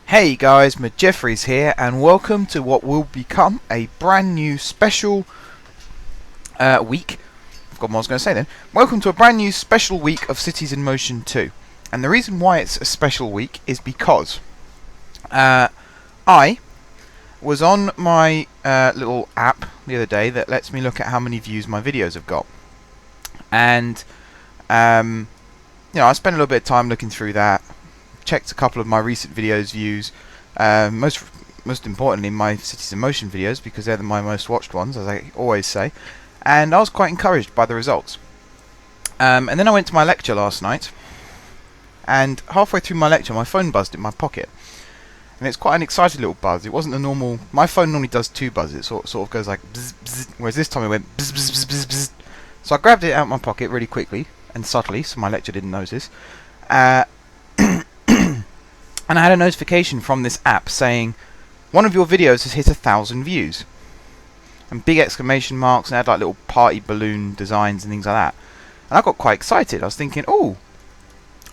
Hey guys, Jeffries here, and welcome to what will become a brand new special week. I forgot what I was going to say then. Welcome to a brand new special week of Cities in Motion 2. And the reason why it's a special week is because I was on my little app the other day that lets me look at how many views my videos have got. And I spent a little bit of time looking through that. Checked a couple of my recent videos views, most importantly my Cities in Motion videos, because they're my most watched ones, as I always say, and I was quite encouraged by the results. And then I went to my lecture last night, and halfway through my lecture my phone buzzed in my pocket, and it's quite an exciting little buzz. It wasn't a normal, my phone normally does two buzzes, it sort of goes like bzz, bzz, whereas this time it went bzz, bzz, bzz, bzz, bzz. So I grabbed it out of my pocket really quickly and subtly, so my lecture didn't notice. And I had a notification from this app saying, one of your videos has hit 1,000 views. And big exclamation marks, and it had like little party balloon designs and things like that. And I got quite excited. I was thinking, oh,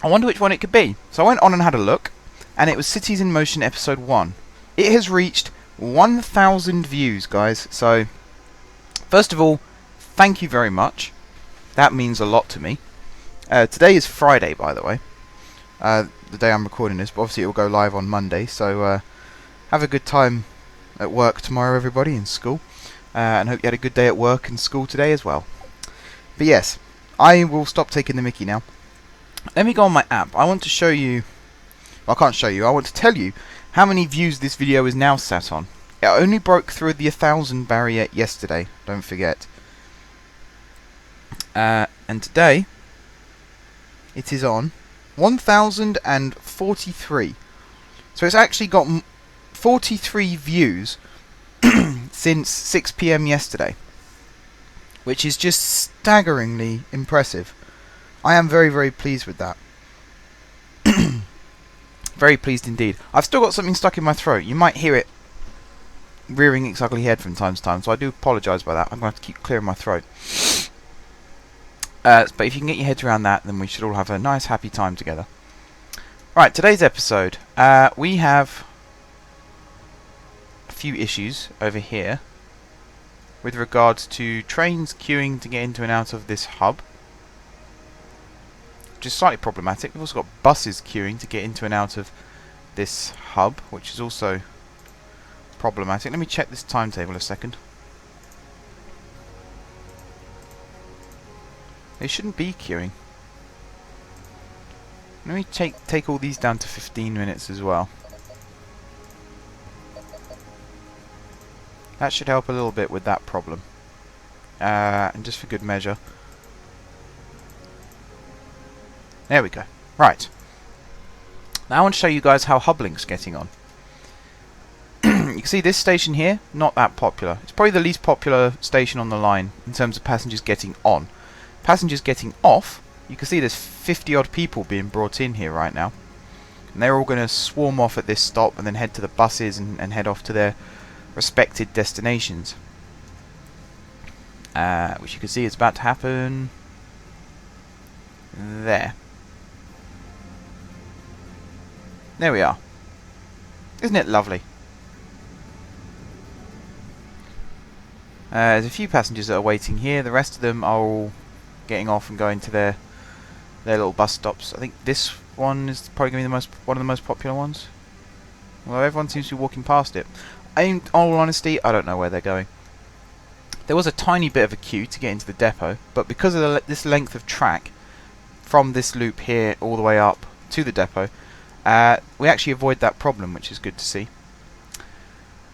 I wonder which one it could be. So I went on and had a look, and it was Cities in Motion episode 1. It has reached 1,000 views, guys. So, first of all, thank you very much. That means a lot to me. Today is Friday, by the way. The day I'm recording this, but obviously it will go live on Monday, so have a good time at work tomorrow, everybody, in school, and hope you had a good day at work and school today as well. But yes, I will stop taking the mickey now. Let me go on my app. I want to show you, well, I can't show you, I want to tell you how many views this video is now sat on. It only broke through the 1,000 barrier yesterday, don't forget. And today, it is on 1,043. So it's actually got 43 views since 6 PM yesterday, which is just staggeringly impressive. I am very, very pleased with that. Very pleased indeed. I've still got something stuck in my throat. You might hear it rearing its ugly head from time to time, so I do apologise by that. I'm going to have to keep clearing my throat. But if you can get your heads around that, then we should all have a nice, happy time together. Right, today's episode, we have a few issues over here with regards to trains queuing to get into and out of this hub, which is slightly problematic. We've also got buses queuing to get into and out of this hub, which is also problematic. Let me check this timetable a second. They shouldn't be queuing. Let me take all these down to 15 minutes as well. That should help a little bit with that problem. And just for good measure. There we go. Right. Now I want to show you guys how HubLink's getting on. You can see this station here, not that popular. It's probably the least popular station on the line in terms of passengers getting on. Passengers getting off, you can see there's 50 odd people being brought in here right now, and they're all going to swarm off at this stop and then head to the buses and head off to their respected destinations, which you can see is about to happen there. There we are. Isn't it lovely? There's a few passengers that are waiting here. The rest of them are all getting off and going to their little bus stops. I think this one is probably going to be one of the most popular ones. Well, everyone seems to be walking past it. In all honesty, I don't know where they're going. There was a tiny bit of a queue to get into the depot, but because of this length of track from this loop here all the way up to the depot, we actually avoid that problem, which is good to see.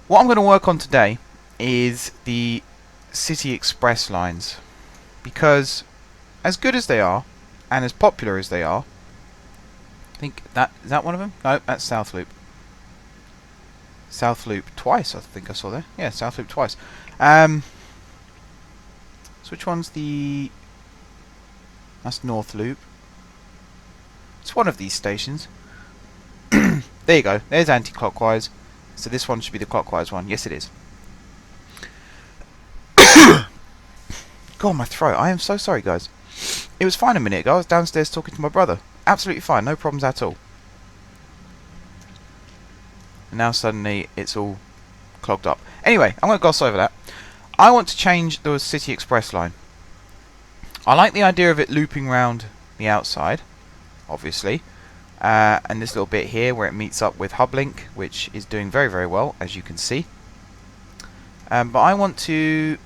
What I'm going to work on today is the City Express lines, because as good as they are, and as popular as they are, I think is that one of them? No, that's South Loop. South Loop twice, I think I saw there. Yeah, South Loop twice. So which one's the... That's North Loop. It's one of these stations. There you go. There's anti-clockwise. So this one should be the clockwise one. Yes, it is. God, my throat. I am so sorry, guys. It was fine a minute ago. I was downstairs talking to my brother. Absolutely fine. No problems at all. and now suddenly it's all clogged up. Anyway, I'm going to gloss over that. I want to change the City Express line. I like the idea of it looping round the outside, obviously, and this little bit here where it meets up with HubLink, which is doing very, very well, as you can see. But I want to...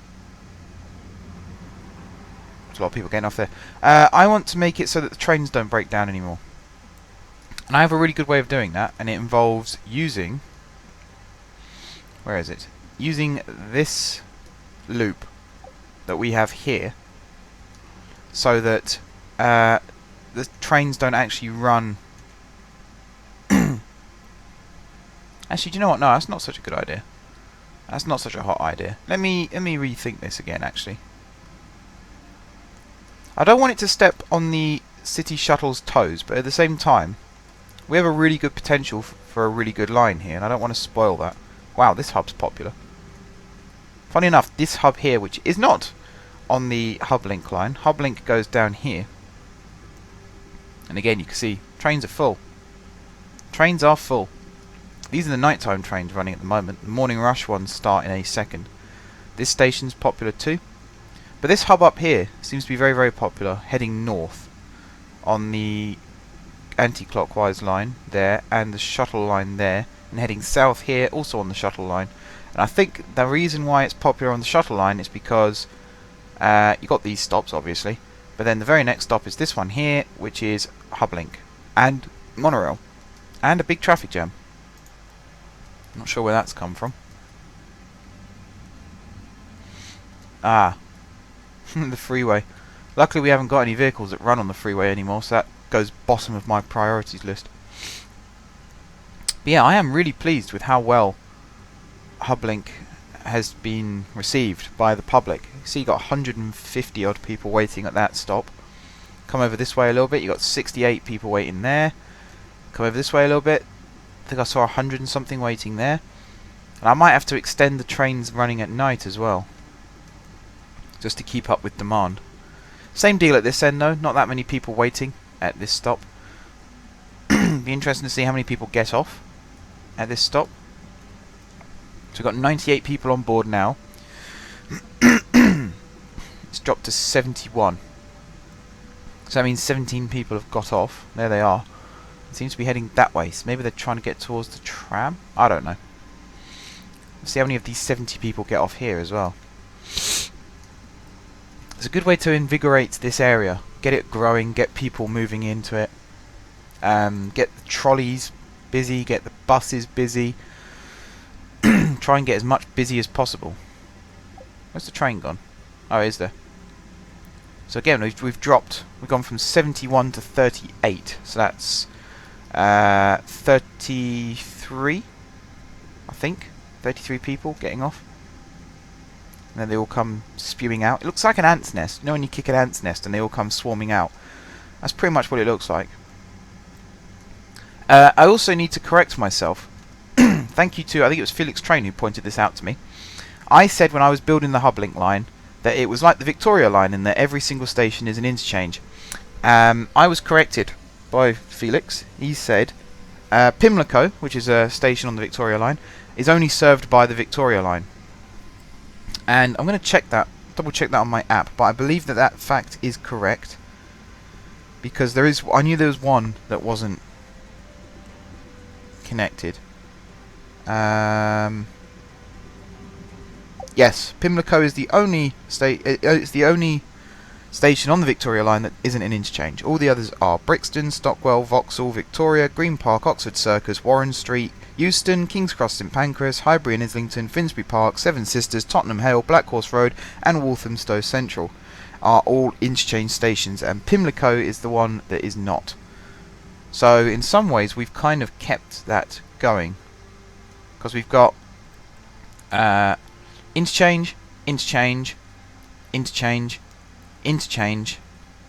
There's a lot of people getting off there. I want to make it so that the trains don't break down anymore. And I have a really good way of doing that, and it involves using... Where is it? Using this loop that we have here, so that the trains don't actually run... Actually, do you know what? No, that's not such a good idea. That's not such a hot idea. Let me rethink this again, actually. I don't want it to step on the city shuttle's toes, but at the same time, we have a really good potential for a really good line here, and I don't want to spoil that. Wow, this hub's popular. Funny enough, this hub here, which is not on the HubLink line, HubLink goes down here. And again, you can see, trains are full. Trains are full. These are the nighttime trains running at the moment. The morning rush ones start in a second. This station's popular too. But this hub up here seems to be very, very popular, heading north on the anti-clockwise line there, and the shuttle line there, and heading south here, also on the shuttle line. And I think the reason why it's popular on the shuttle line is because you got these stops, obviously, but then the very next stop is this one here, which is HubLink, and monorail, and a big traffic jam. Not sure where that's come from. Ah, the freeway. Luckily we haven't got any vehicles that run on the freeway anymore, so that goes bottom of my priorities list. But yeah, I am really pleased with how well HubLink has been received by the public. You see, you got 150 odd people waiting at that stop. Come over this way a little bit, you got 68 people waiting there. Come over this way a little bit, I think I saw 100 and something waiting there. And I might have to extend the trains running at night as well, just to keep up with demand. Same deal at this end though, not that many people waiting at this stop. Be interesting to see how many people get off at this stop. So we've got 98 people on board now. It's dropped to 71. So that means 17 people have got off. There they are. It seems to be heading that way. So maybe they're trying to get towards the tram? I don't know. Let's see how many of these 70 people get off here as well. It's a good way to invigorate this area. Get it growing, get people moving into it. Get the trolleys busy, get the buses busy. Try and get as much busy as possible. Where's the train gone? Oh, is there? So again, we've gone from 71 to 38. So that's 33, I think. 33 people getting off. And then they all come spewing out. It looks like an ant's nest. You know when you kick an ant's nest and they all come swarming out? That's pretty much what it looks like. I also need to correct myself. Thank you to, I think it was Felix Train who pointed this out to me. I said when I was building the HubLink line that it was like the Victoria line in that every single station is an interchange. I was corrected by Felix. He said Pimlico, which is a station on the Victoria line, is only served by the Victoria line. And I'm going to check that, double check that on my app, but I believe that that fact is correct, because there is, I knew there was one that wasn't connected. Yes, Pimlico is the only it's the only station on the Victoria line that isn't an interchange. All the others are Brixton, Stockwell, Vauxhall, Victoria, Green Park, Oxford Circus, Warren Street, Euston, King's Cross St Pancras, Highbury and Islington, Finsbury Park, Seven Sisters, Tottenham Hale, Black Horse Road and Walthamstow Central are all interchange stations, and Pimlico is the one that is not. So in some ways we've kind of kept that going, because we've got interchange, interchange, interchange, interchange,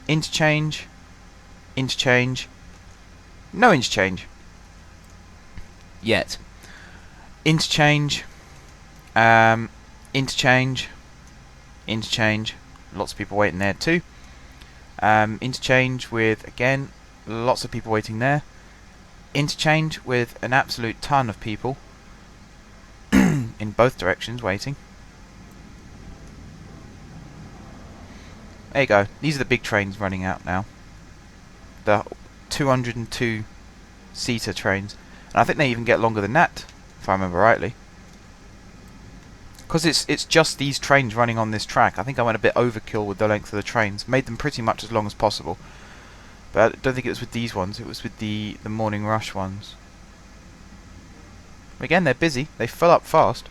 interchange, interchange, no interchange yet. Interchange, interchange, interchange, lots of people waiting there too. Interchange with, again, lots of people waiting there. interchange with an absolute ton of people in both directions waiting. There you go. These are the big trains running out now. The 202-seater trains. And I think they even get longer than that, if I remember rightly. Because it's just these trains running on this track. I think I went a bit overkill with the length of the trains. Made them pretty much as long as possible. But I don't think it was with these ones. It was with the morning rush ones. Again, they're busy. They fill up fast.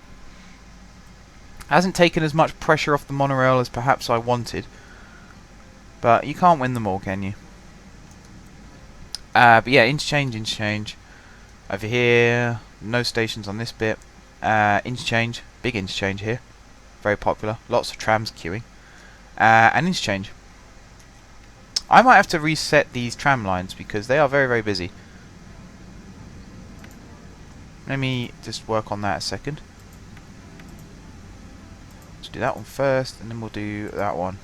Hasn't taken as much pressure off the monorail as perhaps I wanted. But you can't win them all, can you? But yeah, interchange. Over here, no stations on this bit. Interchange, big interchange here. Very popular. Lots of trams queuing. And interchange. I might have to reset these tram lines because they are very, very busy. Let me just work on that a second. Let's do that one first, and then we'll do that one.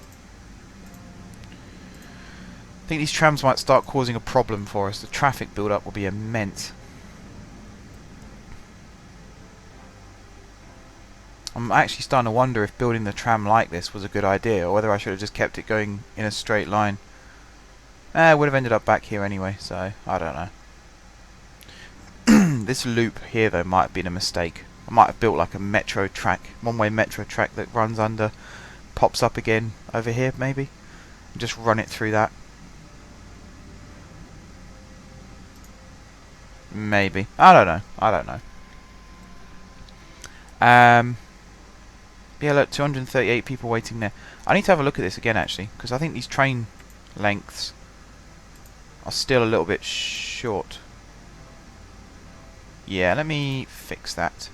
I think these trams might start causing a problem for us. The traffic build-up will be immense. I'm actually starting to wonder if building the tram like this was a good idea, or whether I should have just kept it going in a straight line. It would have ended up back here anyway, so I don't know. This loop here, though, might have been a mistake. I might have built like a metro track, one-way metro track that runs under, pops up again over here, maybe, and just run it through that. Maybe. I don't know. Yeah, look, 238 people waiting there. I need to have a look at this again, actually, because I think these train lengths are still a little bit short. Yeah, let me fix that.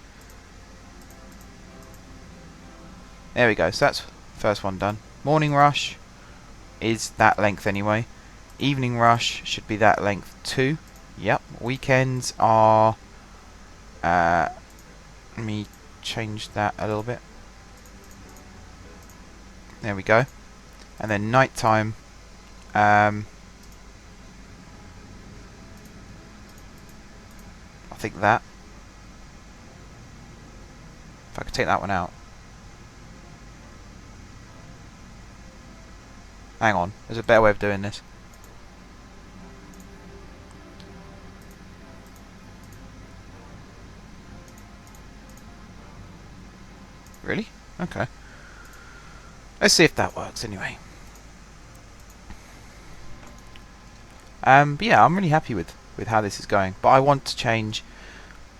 There we go. So that's first one done. Morning rush is that length anyway. Evening rush should be that length too. Yep. Weekends are... let me change that a little bit. There we go. And then night time. I think that. If I could take that one out. Hang on. There's a better way of doing this. Really? Okay. Let's see if that works anyway. But yeah, I'm really happy with how this is going. But I want to change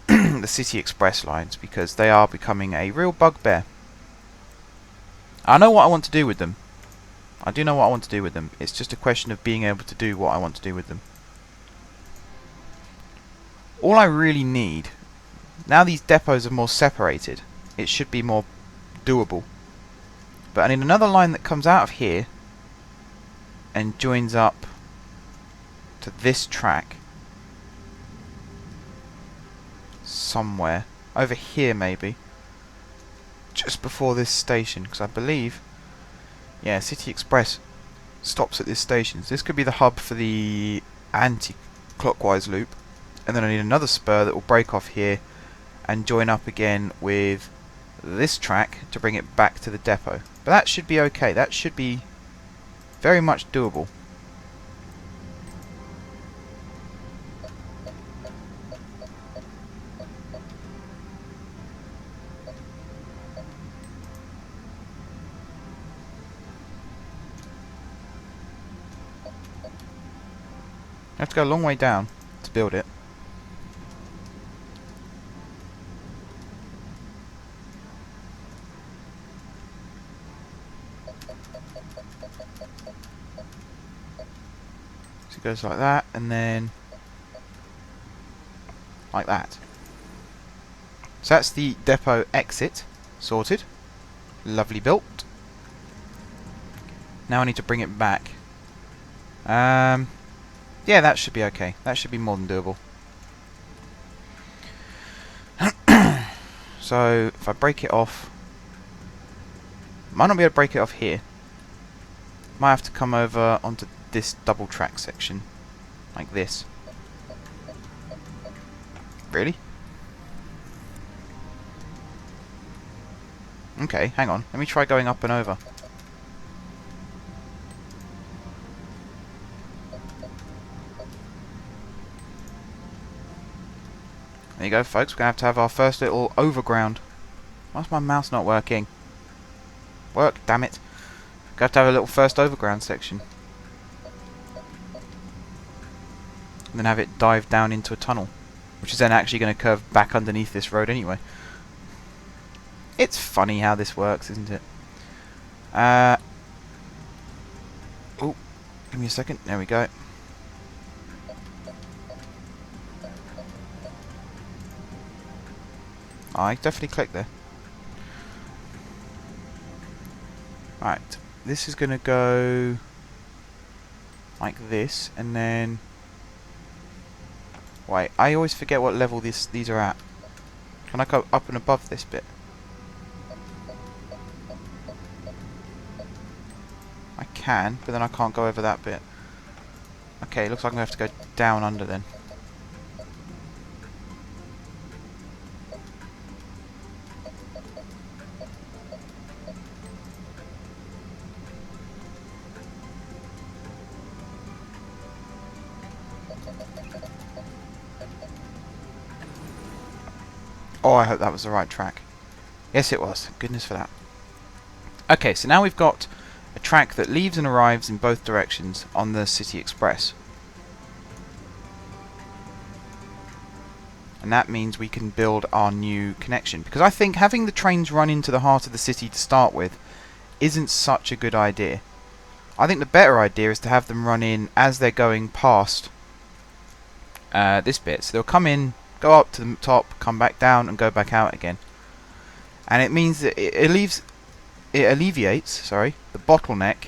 the City Express lines because they are becoming a real bugbear. I know what I want to do with them. I do know what I want to do with them. It's just a question of being able to do what I want to do with them. All I really need, now these depots are more separated, it should be more doable. But I need another line that comes out of here and joins up to this track somewhere over here, maybe just before this station, because I believe, yeah, City Express stops at this station. So this could be the hub for the anti-clockwise loop, and then I need another spur that will break off here and join up again with this track to bring it back to the depot. But that should be okay. That should be very much doable. I have to go a long way down to build it. So it goes like that, and then like that. So that's the depot exit sorted. Lovely built. Now I need to bring it back. Yeah, that should be okay. That should be more than doable. So, if I break it off... Might not be able to break it off here. Might have to come over onto this double track section. Like this. Really? Okay, hang on. Let me try going up and over. There you go, folks. We're going to have our first little overground. Why's my mouse not working? Work, damn it. We're going to have a little first overground section. And then have it dive down into a tunnel. Which is then actually going to curve back underneath this road anyway. It's funny how this works, isn't it? Oh, give me a second. There we go. I definitely clicked there. Right, this is going to go like this, and then... Wait, I always forget what level these are at. Can I go up and above this bit? I can, but then I can't go over that bit. Okay, looks like I'm going to have to go down under then. Oh, I hope that was the right track. Yes, it was. Goodness for that. Okay, so now we've got a track that leaves and arrives in both directions on the City Express. And that means we can build our new connection. Because I think having the trains run into the heart of the city to start with isn't such a good idea. I think the better idea is to have them run in as they're going past this bit. So they'll come in, go up to the top, come back down, and go back out again. And it means that it alleviates the bottleneck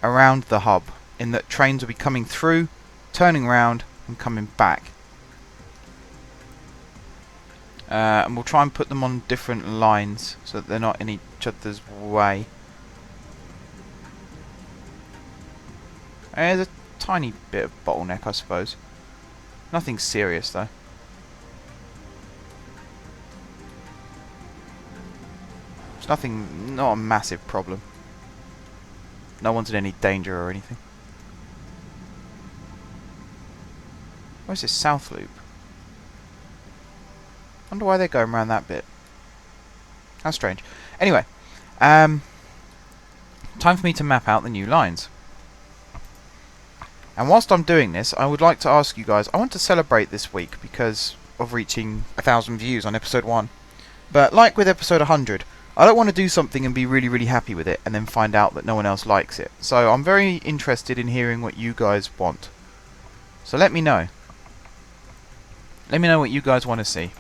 around the hub, in that trains will be coming through, turning around, and coming back. And we'll try and put them on different lines so that they're not in each other's way. There's a tiny bit of bottleneck, I suppose. Nothing serious though. It's nothing, not a massive problem. No one's in any danger or anything. Where's this south loop? Wonder why they're going around that bit. How strange. Anyway, time for me to map out the new lines. And whilst I'm doing this, I would like to ask you guys, I want to celebrate this week because of reaching 1,000 views on episode 1. But like with episode 100, I don't want to do something and be really, really happy with it and then find out that no one else likes it. So I'm very interested in hearing what you guys want. So let me know. Let me know what you guys want to see.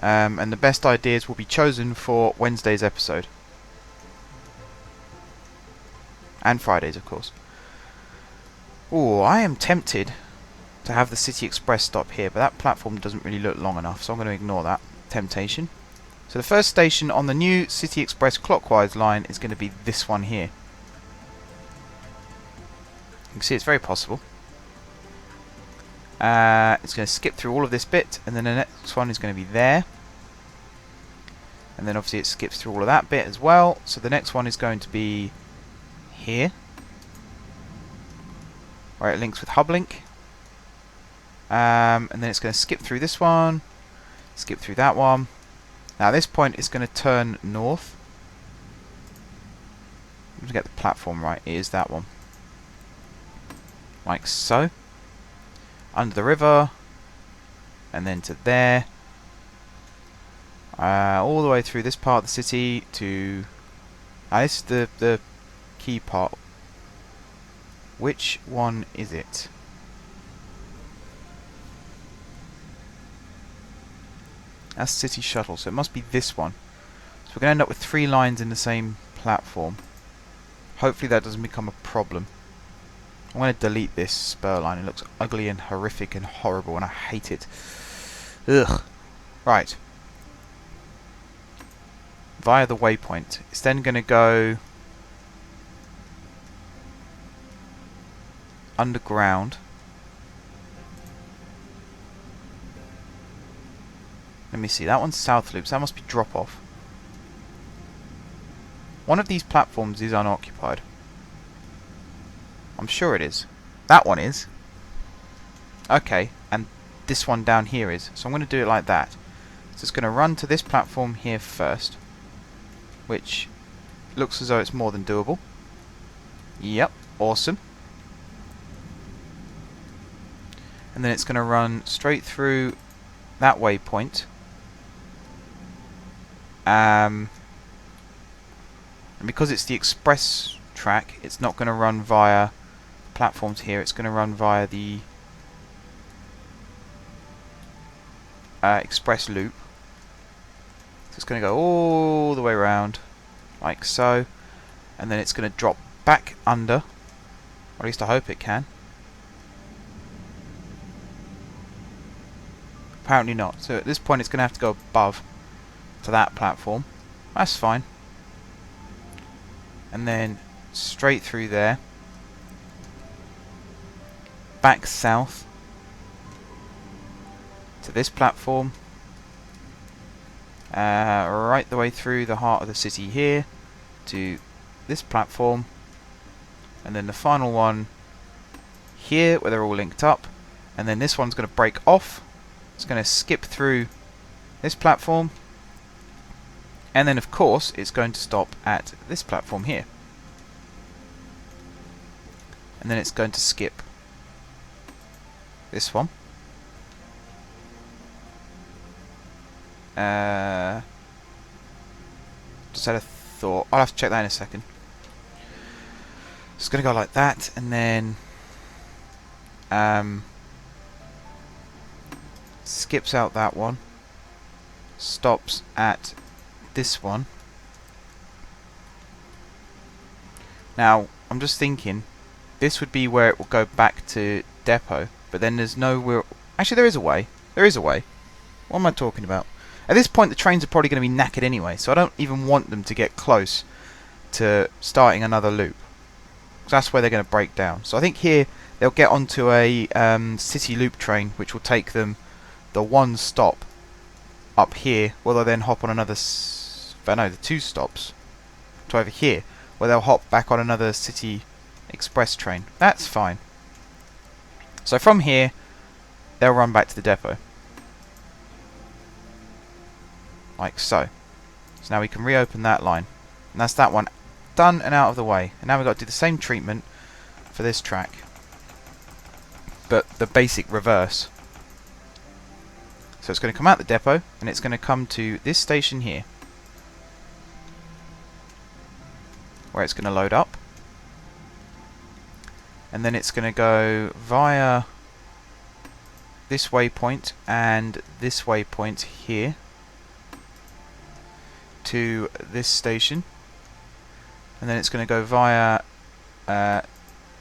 And the best ideas will be chosen for Wednesday's episode. And Fridays, of course. Oh, I am tempted to have the City Express stop here, but that platform doesn't really look long enough, so I'm going to ignore that temptation. So the first station on the new City Express clockwise line is going to be this one here. You can see it's very possible. It's going to skip through all of this bit, and then the next one is going to be there. And then obviously it skips through all of that bit as well, so the next one is going to be here, where it links with HubLink. And then it's going to skip through this one, skip through that one. Now at this point it's going to turn north. I'm going to get the platform right. It is that one. Like so. Under the river. And then to there. All the way through this part of the city to... this is the key part. Which one is it? That's City Shuttle, so it must be this one. So we're going to end up with 3 lines in the same platform. Hopefully that doesn't become a problem. I'm going to delete this spur line. It looks ugly and horrific and horrible, and I hate it. Ugh. Right. Via the waypoint. It's then going to go underground Let me see, that one's south loop, so that must be drop off. One of these platforms is unoccupied. I'm sure it is. That one is. Okay, and this one down here is. So I'm going to do it like that. So it's going to run to this platform here first, which looks as though it's more than doable. Yep, awesome. And then it's going to run straight through that waypoint. And because it's the express track, it's not going to run via platforms here. It's going to run via the express loop. So it's going to go all the way around, like so. And then it's going to drop back under. Or at least I hope it can. Apparently not. So at this point it's going to have to go above to that platform. That's fine. And then straight through there. Back south to this platform. Right the way through the heart of the city here to this platform. And then the final one here where they're all linked up. And then this one's going to break off. It's going to skip through this platform, and then of course it's going to stop at this platform here, and then it's going to skip this one, just had a thought, I'll have to check that in a second. It's going to go like that, and then skips out that one, stops at this one. Now I'm just thinking this would be where it will go back to depot, but then there's no actually there is a way. What am I talking about? At this point the trains are probably going to be knackered anyway, so I don't even want them to get close to starting another loop, because that's where they're going to break down. So I think here they'll get onto a city loop train, which will take them the one stop up here, where they'll then hop on another the two stops to over here, where they'll hop back on another city express train. That's fine. So from here they'll run back to the depot, like so. So now we can reopen that line, and that's that one done and out of the way. And now we've got to do the same treatment for this track, but the basic reverse. So it's going to come out the depot, and it's going to come to this station here, where it's going to load up, and then it's going to go via this waypoint and this waypoint here to this station, and then it's going to go via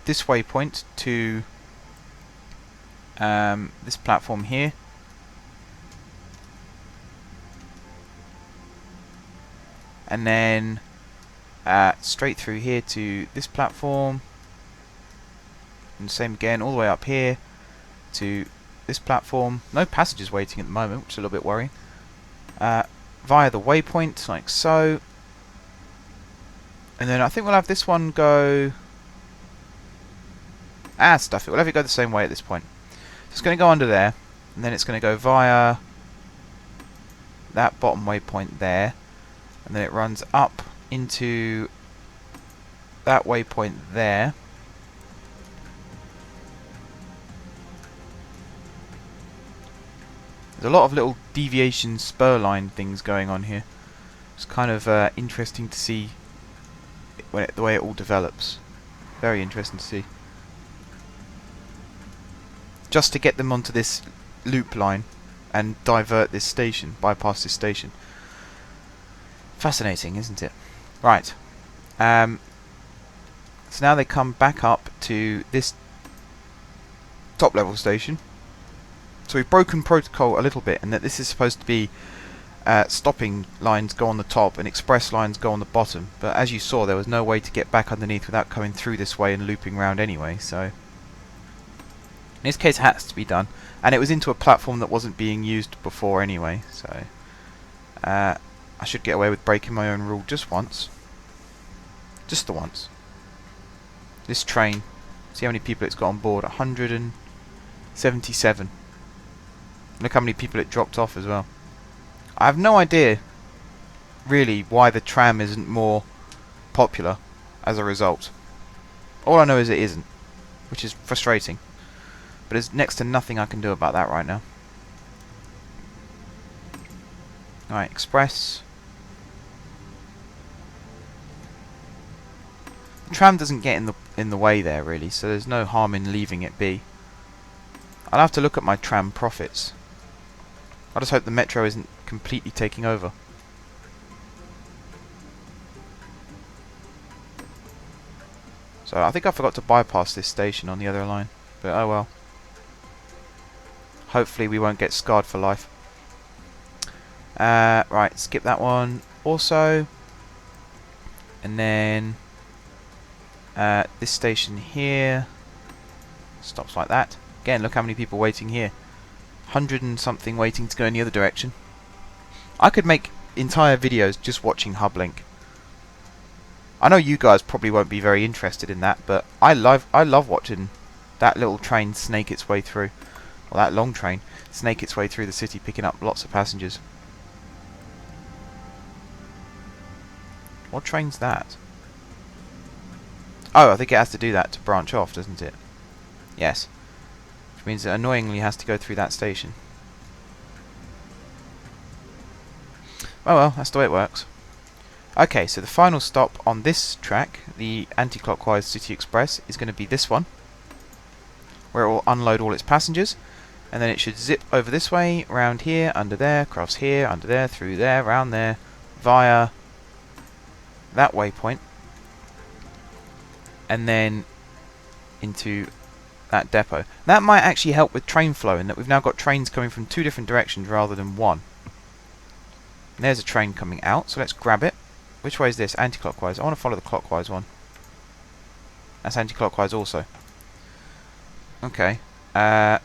this waypoint to this platform here, and then straight through here to this platform, and same again all the way up here to this platform. No passengers waiting at the moment, which is a little bit worrying. Via the waypoint, like so, and then I think we'll have this one go stuff it. We'll have it go the same way at this point. So it's going to go under there, and then it's going to go via that bottom waypoint there, and then it runs up into that waypoint there, there's a lot of little deviation spur line things going on here. It's kind of interesting to see the way it all develops. Very interesting to see. Just to get them onto this loop line and divert this station, bypass this station. Fascinating, isn't it? Right. So now they come back up to this top level station. So we've broken protocol a little bit, and that this is supposed to be stopping lines go on the top and express lines go on the bottom. But as you saw, there was no way to get back underneath without coming through this way and looping round anyway. So In this case, it has to be done, and it was into a platform that wasn't being used before anyway, so I should get away with breaking my own rule just once. Just the once. This train, see how many people it's got on board? 177. Look how many people it dropped off as well. I have no idea, really, why the tram isn't more popular as a result. All I know is it isn't, which is frustrating. But there's next to nothing I can do about that right now. Alright, express. The tram doesn't get in the way there really, so there's no harm in leaving it be. I'll have to look at my tram profits. I just hope the metro isn't completely taking over. So I think I forgot to bypass this station on the other line, but oh well. Hopefully we won't get scarred for life. Right, skip that one also. And then this station here stops like that. Again, look how many people waiting here. 100 and something waiting to go in the other direction. I could make entire videos just watching HubLink. I know you guys probably won't be very interested in that, but I love watching that little train snake its way through. Or that long train snake its way through the city, picking up lots of passengers. What train's that? Oh, I think it has to do that to branch off, doesn't it? Yes. Which means it annoyingly has to go through that station. Oh well, that's the way it works. Okay, so the final stop on this track, the anti-clockwise City Express, is going to be this one, where it will unload all its passengers, and then it should zip over this way, round here, under there, across here, under there, through there, round there, via that waypoint, and then into that depot. That might actually help with train flow, in that we've now got trains coming from 2 different directions rather than 1. And there's a train coming out, so let's grab it. Which way is this? Anti-clockwise. I want to follow the clockwise one. That's anti-clockwise also. Okay. Let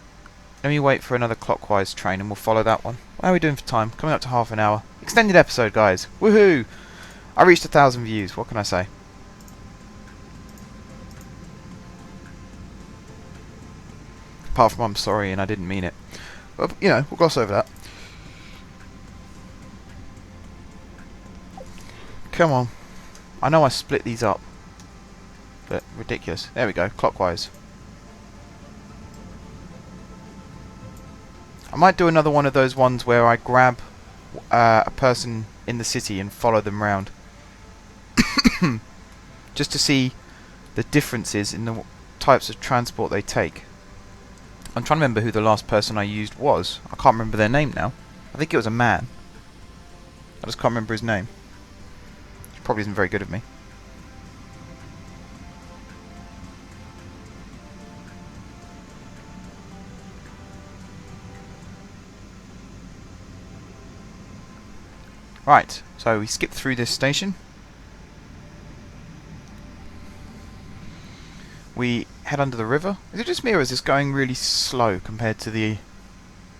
me wait for another clockwise train and we'll follow that one. How are we doing for time? Coming up to half an hour. Extended episode, guys. Woohoo! I reached 1,000 views. What can I say? Apart from I'm sorry and I didn't mean it. But, you know, we'll gloss over that. Come on. I know I split these up. But ridiculous. There we go. Clockwise. I might do another one of those ones where I grab a person in the city and follow them round. Just to see the differences in the types of transport they take. I'm trying to remember who the last person I used was. I can't remember their name now. I think it was a man. I just can't remember his name. Which probably isn't very good of me. Right, so we skip through this station. We head under the river. Is it just me or is this going really slow compared to the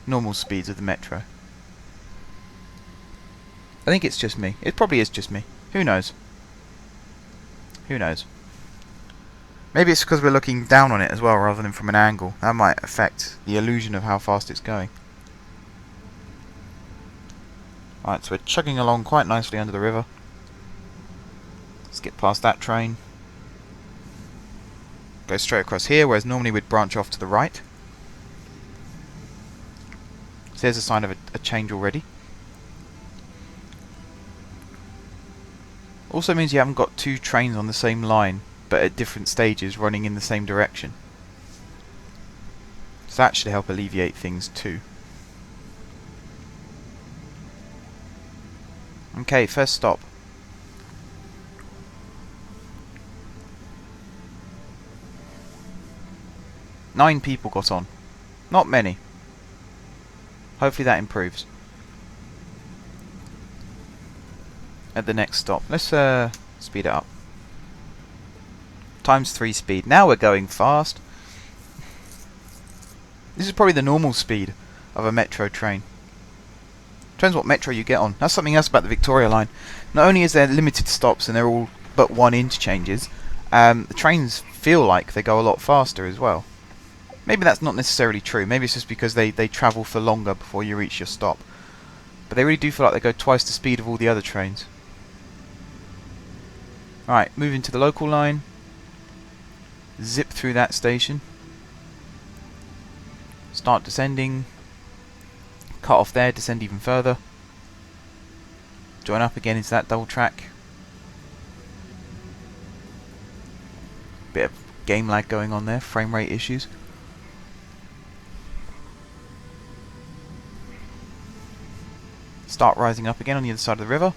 normal speeds of the metro? I think it's just me. It probably is just me. Who knows? Who knows? Maybe it's because we're looking down on it as well rather than from an angle. That might affect the illusion of how fast it's going. Right, so we're chugging along quite nicely under the river. Let's get past that train. Go straight across here, whereas normally we'd branch off to the right. So there's a sign of a change already. Also means you haven't got 2 trains on the same line, but at different stages running in the same direction. So that should help alleviate things too. Okay, first stop. Nine people got on. Not many. Hopefully that improves. At the next stop. Let's speed it up. Times 3 speed. Now we're going fast. This is probably the normal speed of a metro train. Depends what metro you get on. That's something else about the Victoria line. Not only is there limited stops and they're all but one interchanges, the trains feel like they go a lot faster as well. Maybe that's not necessarily true. Maybe it's just because they travel for longer before you reach your stop. But they really do feel like they go twice the speed of all the other trains. Alright, moving to the local line. Zip through that station. Start descending. Cut off there, descend even further. Join up again into that double track. Bit of game lag going on there, frame rate issues. Start rising up again on the other side of the river.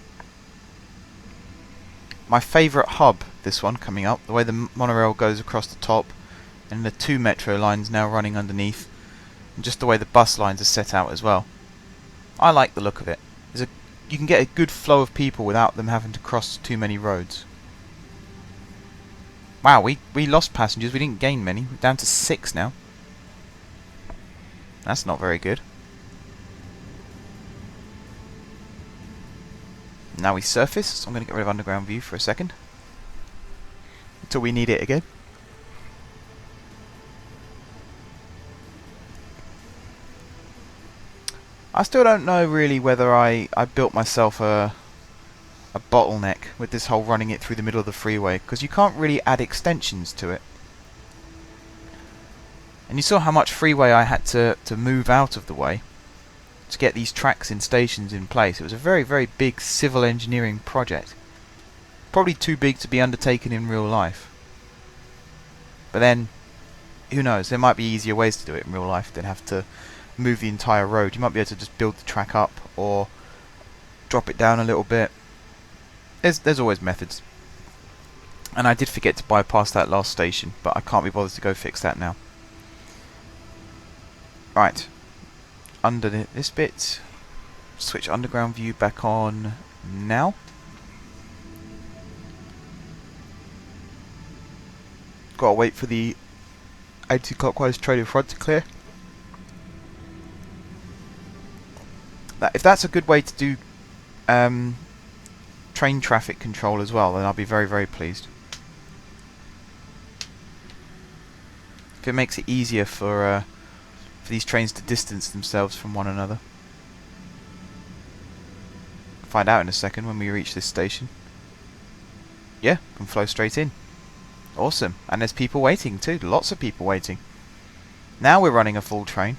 My favourite hub, this one coming up, the way the monorail goes across the top, and the 2 metro lines now running underneath, and just the way the bus lines are set out as well. I like the look of it. You can get a good flow of people without them having to cross too many roads. Wow, we lost passengers, we didn't gain many. We're down to 6 now. That's not very good. Now we surface, so I'm going to get rid of underground view for a second. Until we need it again. I still don't know really whether I built myself a bottleneck with this whole running it through the middle of the freeway, because you can't really add extensions to it. And you saw how much freeway I had to move out of the way to get these tracks and stations in place. It was a very, very big civil engineering project. Probably too big to be undertaken in real life. But then, who knows, there might be easier ways to do it in real life than have to move the entire road. You might be able to just build the track up or drop it down a little bit. There's always methods. And I did forget to bypass that last station, but I can't be bothered to go fix that now. Right, under this bit, switch underground view back on now. Gotta wait for the anti-clockwise train in front to clear. If that's a good way to do train traffic control as well, then I'll be very, very pleased. If it makes it easier for these trains to distance themselves from one another. Find out in a second when we reach this station. Yeah, can flow straight in. Awesome. And there's people waiting too, lots of people waiting. Now we're running a full train.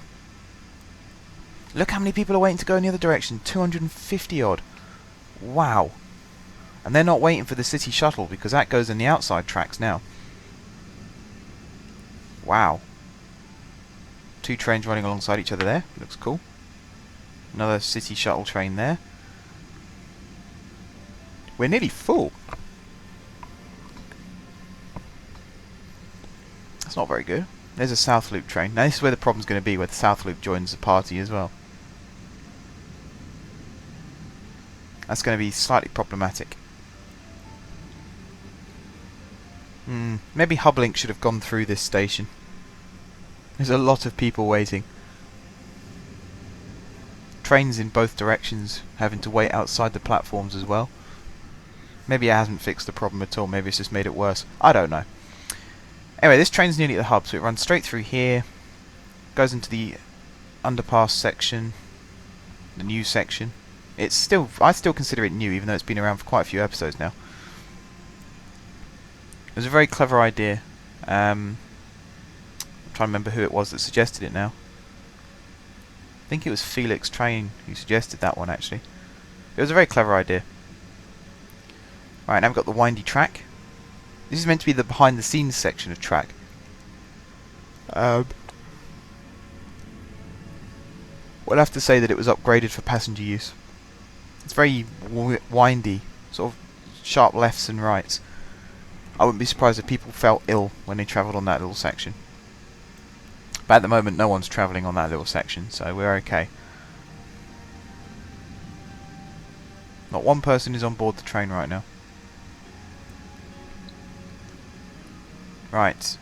Look how many people are waiting to go in the other direction, 250 odd. Wow. And they're not waiting for the city shuttle because that goes in the outside tracks now. Wow. 2 trains running alongside each other there. Looks cool. Another city shuttle train there. We're nearly full. That's not very good. There's a South Loop train. Now this is where the problem's going to be, where the South Loop joins the party as well. That's going to be slightly problematic. Maybe Hublink should have gone through this station. There's a lot of people waiting. Trains in both directions having to wait outside the platforms as well. Maybe it hasn't fixed the problem at all. Maybe it's just made it worse. I don't know. Anyway, this train's nearly at the hub, so it runs straight through here, goes into the underpass section, the new section. It's still, I still consider it new, even though it's been around for quite a few episodes now. It was a very clever idea. I'm trying to remember who it was that suggested it now. I think it was Felix Train who suggested that one, actually. It was a very clever idea. Right, now we've got the windy track. This is meant to be the behind the scenes section of track. We'll have to say that it was upgraded for passenger use. It's very windy, sort of sharp lefts and rights. I wouldn't be surprised if people felt ill when they travelled on that little section. But at the moment no one's travelling on that little section, so we're okay. Not one person is on board the train right now. Right.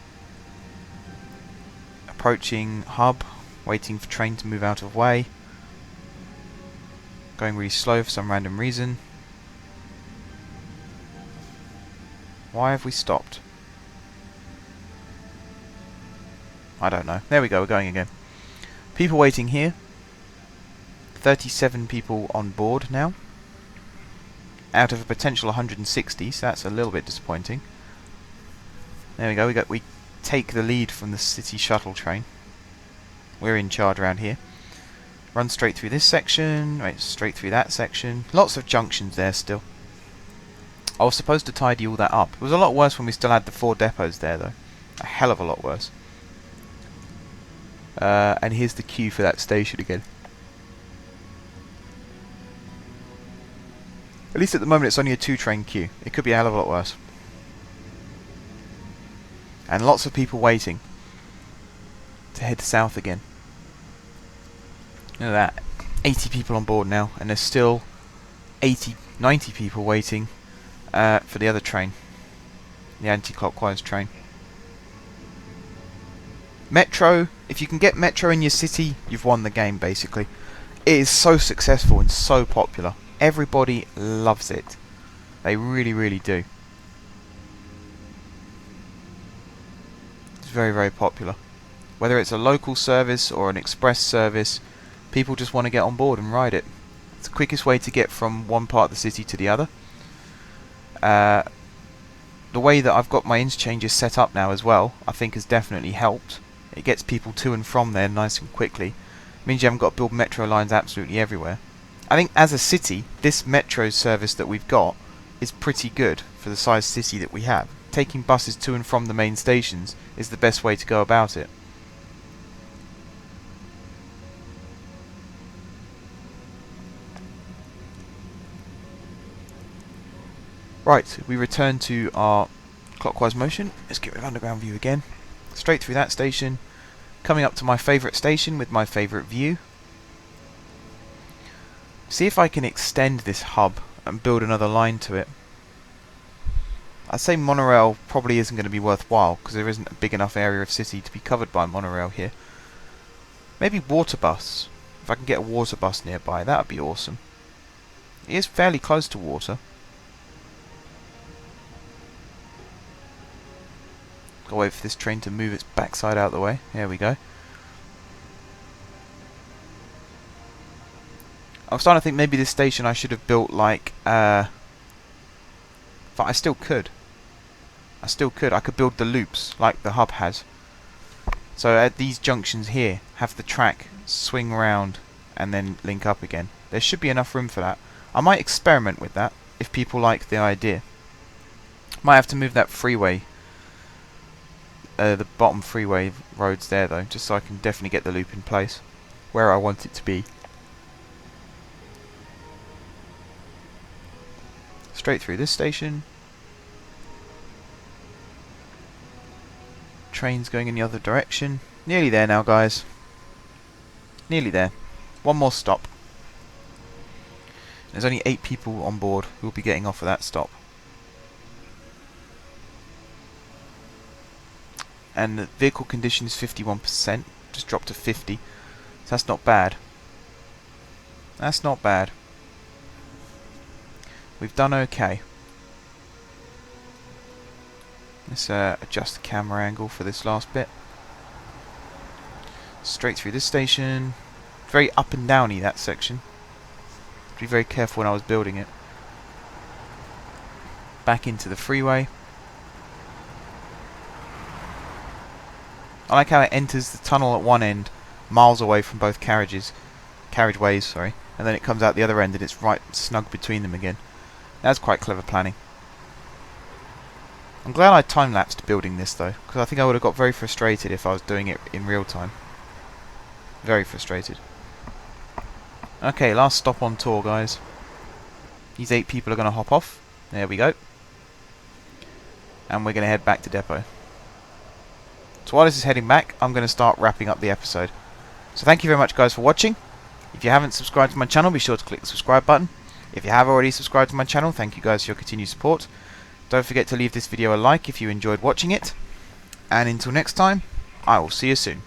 Approaching hub. waiting for train to move out of way. Going really slow for some random reason. Why have we stopped? I don't know. There we go, we're going again. People waiting here. 37 people on board now. Out of a potential 160, so that's a little bit disappointing. There we go, we take the lead from the city shuttle train. We're in charge around here. Run straight through this section, right, straight through that section. Lots of junctions there still. I was supposed to tidy all that up. It was a lot worse when we still had the 4 depots there though. A hell of a lot worse. And here's the queue for that station again. At least at the moment it's only a 2-train queue. It could be a hell of a lot worse. And lots of people waiting to head south again. Look at that. 80 people on board now, and there's still 90 people waiting for the other train. The anti-clockwise train. Metro, if you can get Metro in your city, you've won the game basically. It is so successful and so popular. Everybody loves it. They really, really do. It's very, very popular. Whether it's a local service or an express service, people just want to get on board and ride it. It's the quickest way to get from one part of the city to the other. The way that I've got my interchanges set up now as well, I think has definitely helped. It gets people to and from there nice and quickly. It means you haven't got to build metro lines absolutely everywhere. I think as a city, this metro service that we've got is pretty good for the size city that we have. Taking buses to and from the main stations is the best way to go about it. Right, we return to our clockwise motion. Let's get rid of underground view again. Straight through that station. Coming up to my favourite station with my favourite view. See if I can extend this hub and build another line to it. I'd say monorail probably isn't going to be worthwhile because there isn't a big enough area of city to be covered by monorail here. Maybe water bus. If I can get a water bus nearby, that would be awesome. It is fairly close to water. Gotta wait for this train to move its backside out of the way. There we go. I was starting to think maybe this station I should have built like but I still could. I could build the loops like the hub has. So at these junctions here, have the track swing round and then link up again. There should be enough room for that. I might experiment with that if people like the idea. Might have to move that freeway, the bottom freeway roads there though, just so I can definitely get the loop in place where I want it to be. Straight through this station. Train's going in the other direction. Nearly there now, guys. Nearly there. One more stop. There's only 8 people on board who will be getting off at that stop. And the vehicle condition is 51%. Just dropped to 50. So that's not bad. That's not bad. We've done okay. Let's adjust the camera angle for this last bit. Straight through this station. Very up and downy, that section. Be very careful when I was building it. Back into the freeway. I like how it enters the tunnel at one end, miles away from both carriageways, sorry, and then it comes out the other end and it's right snug between them again. That's quite clever planning. I'm glad I time-lapsed building this though, because I think I would have got very frustrated if I was doing it in real time. Very frustrated. Okay, last stop on tour, guys. These 8 people are going to hop off. There we go. And we're going to head back to depot. So while this is heading back, I'm going to start wrapping up the episode. So thank you very much, guys, for watching. If you haven't subscribed to my channel, be sure to click the subscribe button. If you have already subscribed to my channel, thank you guys for your continued support. Don't forget to leave this video a like if you enjoyed watching it. And until next time, I will see you soon.